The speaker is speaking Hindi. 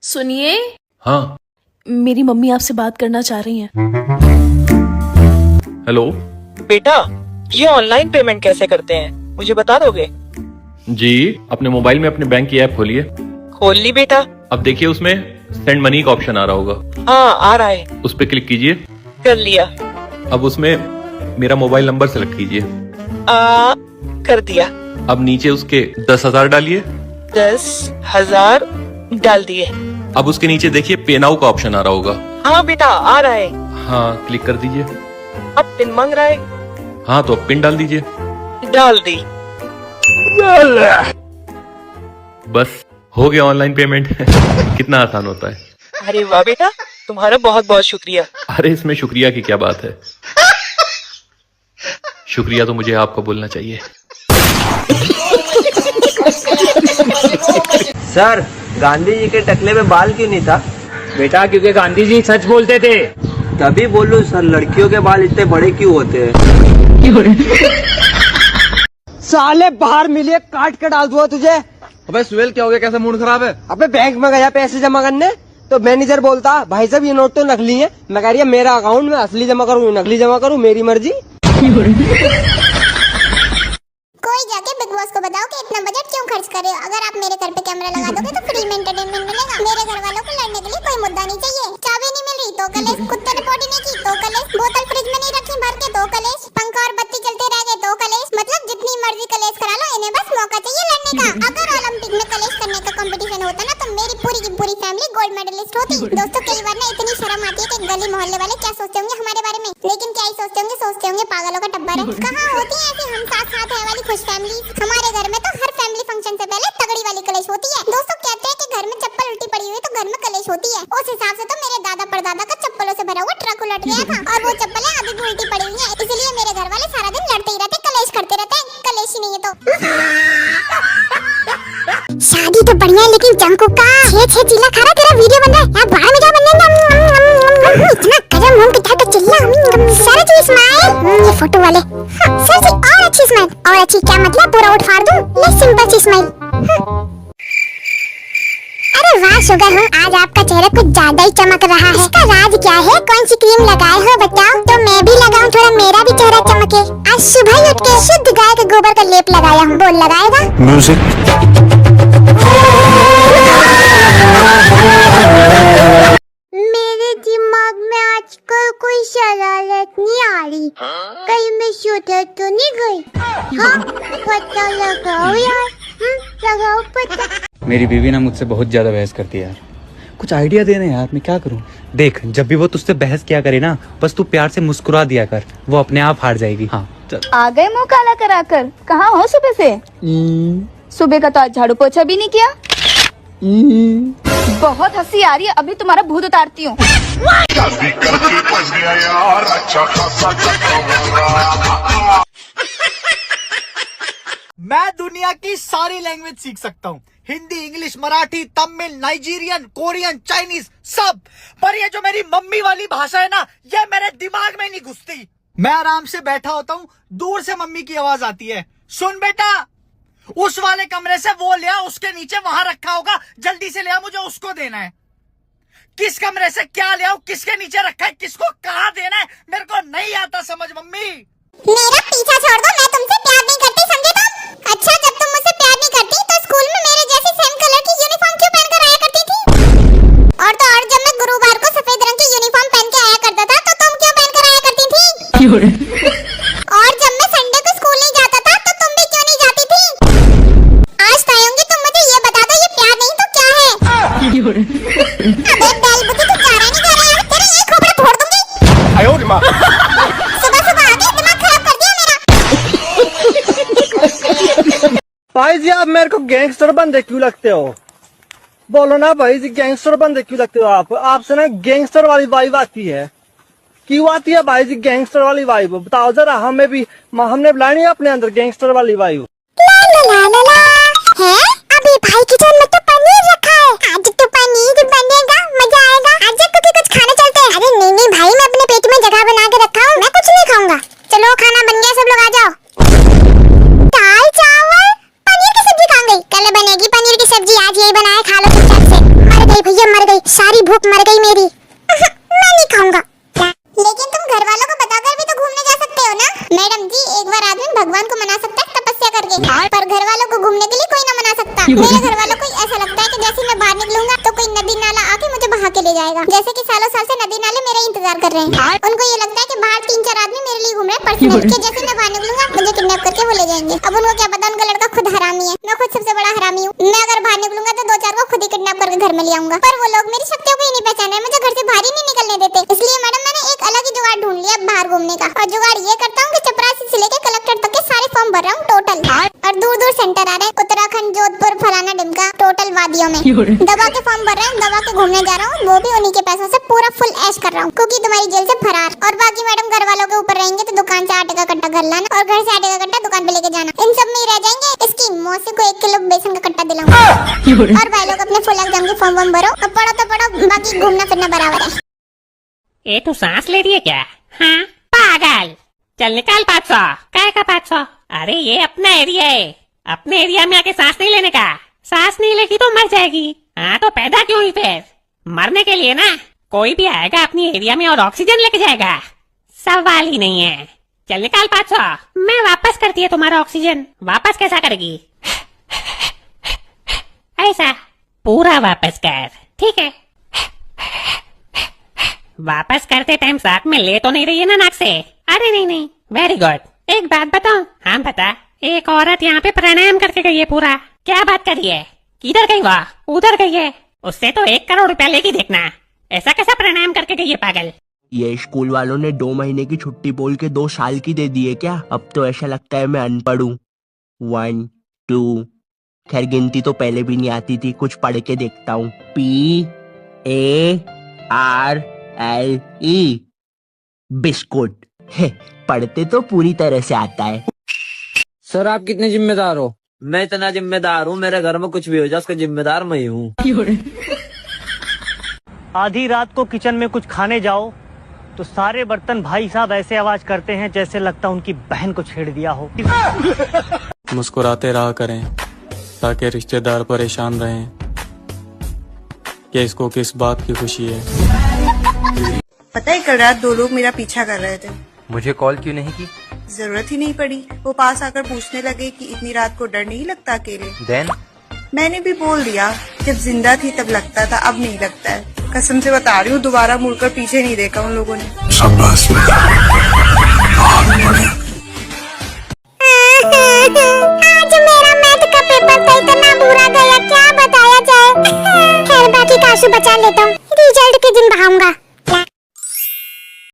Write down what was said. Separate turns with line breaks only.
सुनिए।
हाँ।
मेरी मम्मी आपसे बात करना चाह रही हैं।
हेलो
बेटा, ये ऑनलाइन पेमेंट कैसे करते हैं, मुझे बता दोगे?
जी, अपने मोबाइल में अपने बैंक की ऐप खोलिए।
खोल ली बेटा।
अब देखिए उसमें सेंड मनी का ऑप्शन आ रहा होगा।
हाँ, आ रहा है।
उस पर क्लिक कीजिए।
कर लिया।
अब उसमें मेरा मोबाइल नंबर सेलेक्ट कीजिए।
कर दिया।
अब नीचे उसके 10,000 डालिए।
10,000 डाल दिए।
अब उसके नीचे देखिए पे नाउ का ऑप्शन आ रहा होगा।
हाँ बेटा, आ रहा है।
हाँ, क्लिक कर दीजिए।
अब पिन मांग रहा है।
हाँ, तो अब पिन डाल दीजिए।
डाल दी।
बस हो गया ऑनलाइन पेमेंट। कितना आसान होता है।
अरे वाह बेटा, तुम्हारा बहुत बहुत शुक्रिया।
अरे इसमें शुक्रिया की क्या बात है। शुक्रिया तो मुझे आपको बोलना चाहिए।
सर, गांधी जी के टकले में बाल क्यों नहीं था?
बेटा, क्योंकि गांधी जी सच बोलते थे।
तभी बोलूं सर, लड़कियों के बाल इतने बड़े क्यों होते हैं? साले बाहर मिलिए, काट के डाल दूंगा तुझे।
अबे सुहेल, क्या हो गया? कैसा मूड खराब है?
अबे बैंक में गया पैसे जमा करने, तो मैनेजर बोलता भाई साहब ये नोट तो नकली है। मैं कह रही है मेरा अकाउंट में असली जमा करूँ नकली जमा करूँ, मेरी मर्जी।
कोई जाके बिग बॉस को बताओ कि इतना बजट क्यों खर्च कर रहे हो। अगर आप मेरे घर पे कैमरा लगा दोगे तो फ्री में एंटरटेनमेंट मिलेगा। मेरे घर वालों को लड़ने के लिए कोई मुद्दा नहीं चाहिए। चाबी नहीं मिल रही तो कलेश, कुत्ते रिपोर्ट नहीं की तो कलेश, बोतल फ्रिज में नहीं रखी भर के तो कलेश, पंखा और बत्ती चलते रह गए तो कलेश। मतलब जितनी मर्जी कलेश करा लो, इन्हें बस मौका चाहिए लड़ने का। अगर ओलंपिक में कलेश करने का कंपटीशन होता ना, तो मेरी पूरी की पूरी फैमिली गोल्ड मेडलिस्ट होती। दोस्तों, कई बार ना इतनी शर्म आती है कि गली मोहल्ले वाले क्या सोचते होंगे हमारे बारे में, लेकिन क्या ही सोचते होंगे पागलों का टब्बर है। कहाँ होती है ऐसी हम साथ साथ है वाली खुश फैमिली। हमारे घर में तो हर फैमिली फंक्शन से पहले तगड़ी वाली कलेश होती है। दोस्तों, कहते हैं कि घर में चप्पल उल्टी पड़ी हुई तो घर में कलेश होती है। उस हिसाब से तो मेरे दादा परदादा का चप्पलों से भरा हुआ ट्रक उलट गया था, और वो चप्पलें अभी भी उल्टी पड़ी हुई हैं। इसलिए मेरे घर वाले सारा दिन लड़ते ही रहते, कलेश करते रहते हैं। कलेश ही नहीं है तो। शादी तो बढ़िया है, लेकिन जंकू का 6 चिल्ला खा रहा, तेरा वीडियो बन रहा है यार, बाहर में जा बनने। इतना गजब मुंह पिटा के चिल्ला। सर जी स्माइल, ये फोटो वाले। सर जी और अच्छी स्माइल। और अच्छी क्या मतलब, पूरा उठ फाड़ दूं? ले सिंपल सी स्माइल। अरे वाह शुगर हूँ, आज आपका चेहरा कुछ ज्यादा ही चमक रहा है। इसका राज क्या है? कौन सी क्रीम लगाए हो बताओ, तो मैं भी लगाऊं, थोड़ा मेरा भी चेहरा चमके। आज सुबह ही उठ के शुद्ध गाय के गोबर का लेप लगाया हूँ। बोल लगाएगा?
म्यूजिक।
मेरे दिमाग में आजकल कोई शरारत नहीं आ रही। कहीं मैं शुद्ध तो नहीं गई? हाँ, पता लगाओ यार। लगाओ पता।
मेरी बीवी ना मुझसे बहुत ज्यादा बहस करती है यार। कुछ आइडिया देना यार, मैं क्या करूं? देख, जब भी वो तुझसे बहस किया करे ना, बस तू प्यार से मुस्कुरा दिया कर, वो अपने आप हार जाएगी। हाँ चल।
आ गए मुंह काला कराकर। कहाँ हो सुबह से? सुबह का तो आज झाड़ू पोछा भी नहीं किया। बहुत हंसी आ रही है, अभी तुम्हारा भूत उतारती हूँ।
मैं दुनिया की सारी लैंग्वेज सीख सकता हूँ, Hindi, English, Marathi, Tamil, Nigerian, Korean, Chinese, सब। पर ये जो मेरी मम्मी वाली भाषा है ना, ये मेरे दिमाग में नहीं घुसती। मैं आराम से बैठा होता हूँ, दूर से मम्मी की आवाज आती है, सुन बेटा, उस वाले कमरे से वो ले आ, उसके नीचे वहां रखा होगा, जल्दी से ले आ, मुझे उसको देना है। किस कमरे से क्या ले आओ, किसके नीचे रखा है, किसको कहाँ देना है, मेरे को नहीं आता समझ मम्मी।
मेरा पीछा छोड़ दो, मैं तुमसे प्यार नहीं करती, समझे तुम? अच्छा, जब तुम मुझसे प्यार नहीं करती तो स्कूल में मेरे जैसी सेम कलर की यूनिफॉर्म क्यों पहन कर आया करती थी? और तो और, जब मैं गुरुवार को सफेद रंग की यूनिफॉर्म पहन के आया करता था तो तुम क्यों पहन कर आया करती थी? और जब मैं संडे को स्कूल नहीं जाता था तो तुम भी क्यों नहीं जाती थी? आज तय होंगी, तुम मुझे ये बता दो, ये प्यार नहीं तो क्या है? अबे बैल बुद्धि, तू जा रहा नहीं जा रहा? तेरे एक खोपड़ा फोड़ दूंगी। सुबह सुबह आके दिमाग खराब कर दिया मेरा।
भाई जी, आप मेरे को गैंगस्टर बंदे क्यों लगते हो? बोलो ना भाई जी, गैंगस्टर बंदे क्यों लगते हो आप? आपसे ना गैंगस्टर वाली वाइब आती है। क्यों आती है भाई जी गैंगस्टर वाली वाइब? बताओ जरा, हमें भी, हमने बुलानी है अपने अंदर गैंगस्टर वाली वाइब।
है? अभी भाई किचन में तो पनीर रखा है, आज तो पनीर बनेगा, मजा आएगा। आज क्योंकि कुछ खाने चलते हैं। अरे नहीं नहीं भाई, मैं अपने पेट में जगह बना के रखा हूँ, मैं कुछ नहीं खाऊंगा। चलो खाना बन गया, सब लोग आ जाओ। दाल चावल पनीर की सब्जी कहाँ गई? कल बने मेरे घर वालों को ऐसा लगता है कि जैसे मैं बाहर निकलूंगा तो कोई नदी नाला आके मुझे बहा के ले जाएगा, जैसे कि सालों साल से नदी नाले मेरा इंतजार कर रहे हैं। उनको ये लगता है कि बाहर 3-4 आदमी मेरे लिए घूम रहे हैं पर्सनल, कि जैसे मैं बाहर निकलूंगा मुझे किडनैप करके वो ले जाएंगे। अब उनको क्या पता उनका लड़का खुद हरामी है, मैं खुद सबसे बड़ा हरामी हूँ। मैं अगर बाहर निकलूंगा तो 2-4 को खुद ही किडनैप करके घर में ले आऊंगा, पर वो लोग मेरी शक्तियों को ही नहीं पहचान रहे, मुझे घर से बाहर ही नहीं निकलने देते। इसलिए मैडम मैंने एक अलग ही जुगाड़ ढूंढ लिया बाहर घूमने का, और जुगाड़ ये करता हूँ कि चपरासी से लेकर कलेक्टर तक के सारे फॉर्म भर रहा हूँ टोटल, और दूर दूर सेंटर आ रहे हैं, उत्तराखंड, जोधपुर, फलाना डिमका, टोटल वादियों में दबा के फॉर्म भर रहे हैं, दबा के घूमने जा रहा हूँ, वो भी उन्हीं के पैसों से पूरा फुल ऐश कर रहा हूँ, क्योंकि तुम्हारी जेल से फरार। और बाकी मैडम घर वालों के ऊपर रहेंगे तो दुकान से आटे का कट्टा घर लाना और घर से आटे का कट्टा दुकान पे लेके जाना, इन सब में ही रह जाएंगे। इसकी मौसी को 1 किलो बेसन का कट्टा दिलाऊंगा। और भाई लोग अपने फुल एग्जाम के फॉर्म भरो और पढ़ो तो पढ़ो, बाकी घूमना फिरना बराबर है।
ए तू सांस ले रही है क्या? हाँ पागल, चल निकाल 500। काय का 500? अरे ये अपना एरिया है, अपने एरिया में आके सांस नहीं लेने का। सांस नहीं लेगी तो मर जाएगी। हाँ तो पैदा क्यों हुई फिर? मरने के लिए ना। कोई भी आएगा अपनी एरिया में और ऑक्सीजन लेके जाएगा, सवाल ही नहीं है। चल निकाल 500। मैं वापस करती है तुम्हारा ऑक्सीजन। वापस कैसा करेगी? ऐसा पूरा वापस कर, ठीक है? वापस करते टाइम साथ में ले तो नहीं रही है ना नाक से? अरे नहीं नहीं, वेरी गुड। एक बात बताऊं? हाँ बता। एक औरत यहाँ पे प्राणायाम करके गई है पूरा। क्या बात कर रही है? किधर गई वह? उधर गई है। उससे तो 1 करोड़ रुपया लेगी देखना। ऐसा कैसा प्राणायाम करके गई है पागल?
ये स्कूल वालों ने 2 महीने की छुट्टी बोल के 2 साल की दे दी है क्या? अब तो ऐसा लगता है मैं अनपढ़ हूँ। 1 2, खैर गिनती तो पहले भी नहीं आती थी, कुछ पढ़ के देखता हूँ। PARLE, biscuit. पढ़ते तो पूरी तरह से आता है।
सर आप कितने जिम्मेदार हो? मैं इतना जिम्मेदार हूँ, मेरे घर में कुछ भी हो जाए उसका जिम्मेदार मैं ही हूँ।
आधी रात को किचन में कुछ खाने जाओ तो सारे बर्तन भाई साहब ऐसे आवाज करते हैं जैसे लगता उनकी बहन को छेड़ दिया हो।
मुस्कुराते रहा करें ताकि रिश्तेदार परेशान रहें कि इसको किस बात की खुशी है।
पता है कल रात 2 लोग मेरा पीछा कर रहे थे।
मुझे कॉल क्यों नहीं की?
जरूरत ही नहीं पड़ी। वो पास आकर पूछने लगे कि इतनी रात को डर नहीं लगता अकेले?
देन
मैंने भी बोल दिया जब जिंदा थी तब लगता था, अब नहीं लगता है। कसम से बता रही हूँ, दोबारा मुड़कर पीछे नहीं देखा उन लोगों ने।
आज मेरा मैथ का पेपर था, इतना बुरा गया क्या बताया जाए। खैर बाकी का आंसू बचा लेता हूँ, रिजल्ट के दिन बहाऊंगा।